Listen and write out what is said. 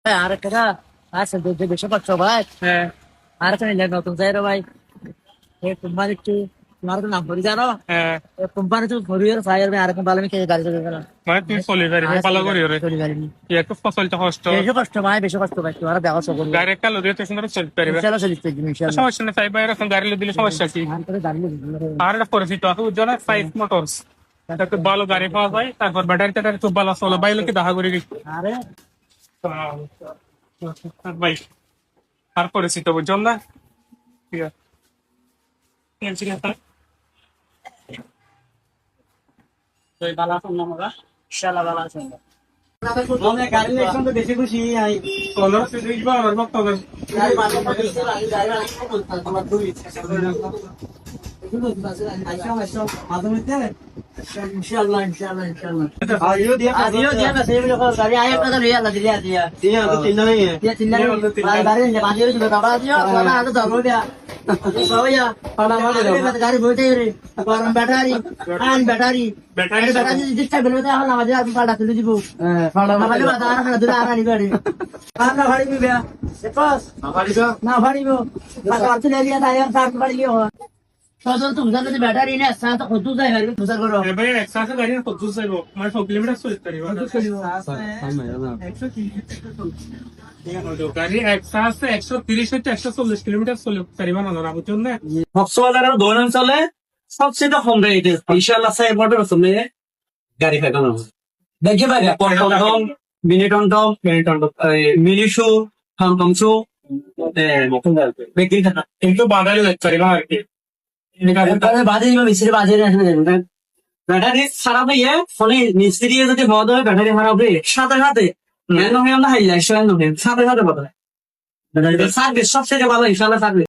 আর একটা আছে যে বেশি পাচ্ছ ভাই। হ্যাঁ আর একটা নিলে নতুন যাই রে ভাই। এই কোম্পানি একটু তোমার তো নাম করি জানো। হ্যাঁ কোম্পানি তো ফরিয়ার ফায়ার মে আর কোন ভালো আমি কে গাড়ি চলে গেলাম। মানে তুমি চলে গাড়ি আর পালা করি রে চলে গাড়ি নি একটু ফসলটা কষ্ট বেশি কষ্ট ভাই বেশি কষ্ট ভাই তোমার দেখা সব গাড়ি একটা লোক দিয়ে সুন্দর চলতে পারবে ইনশাআল্লাহ চলিতে ইনশাআল্লাহ। সমস্যা নেই সাইড বাই এরকম গাড়ি দিলে সমস্যা কি আর করে দাঁড়িয়ে আর একটা পরিচিত আছে উজ্জ্বল ফাইভ মোটরস একটু ভালো গাড়ি পাওয়া যায় তারপর ব্যাটারি ট্যাটারি খুব ভালো চলো বাইরে কি দেখা করি আরে ভাই আর পরিচিত বুঝলাম না ঠিক আছে ঠিক আছে ভালো আছেন না আমরা ইনশাআল্লাহ ভালো আছে। মানে গাড়ি দেখলাম তো বেশি খুশি আই কলর সিরিজ বা আমার মত কলর গাড়ি ভালো করে আমার দুই ইনশাআল্লাহ ইনশাআল্লাহ ইনশাআল্লাহ আইও দিয়া আজিও দিয়া না সেই লোক গাড়ি আয় কথা লইয়া আল্লাহ দিয়া দিয়া দিয়া তো তিন নাই dia tinggal baru ini banjir juga tak apa dia karena ada tak boleh dia bawa ya pada mana dia गाड़ी बोलते ही गरम बैटारी आन बैटारी ব্যাটারি बैटारी जिसका बिल होता है हम आवाज आप पाड़ा तुझे जीबो pada ना mana भाई बता रहा है दूल्हा आ रही गाड़ी ना भाड़ी में गया बस ना भाड़ी में बात ले लिया था यार साथ भाड़ी हो तो तुम जब से बैटारी ने साथ खुद दूसरा घर में दूसरा करो ভাই একসাথে গাড়ি কত যাইব মানে 100 কিলোমিটার চলতে পারিব গাড়ি একসাথে 130 হইতে 140 কিলোমিটার চলে পারিব না না বুঝছেন না কক্সবাজারের দৈনাঞ্চলে সবচেয়ে কম রেটে ইনশাআল্লাহ সাই বর্ডার আছে গাড়ি ফেকানো দেখে ভাই টমটম মিনি টমটম মিনি শু টমটম শু বেকিং টাকা কিন্তু বাঙালি দেখতে পারিব আর কি बाजे में मिस्त्री बाजे ने ব্যাটারি খারাপ হইয়ে ফলে মিস্ত্রি যদি বদ হয় ব্যাটারি খারাপ হয়ে সাথে সাথে এর নহে আমরা হাইলাইট সাথে সাথে বদলায় সার্ভিস সবচেয়ে ভালো ইনশাআল্লাহ সার্ভিস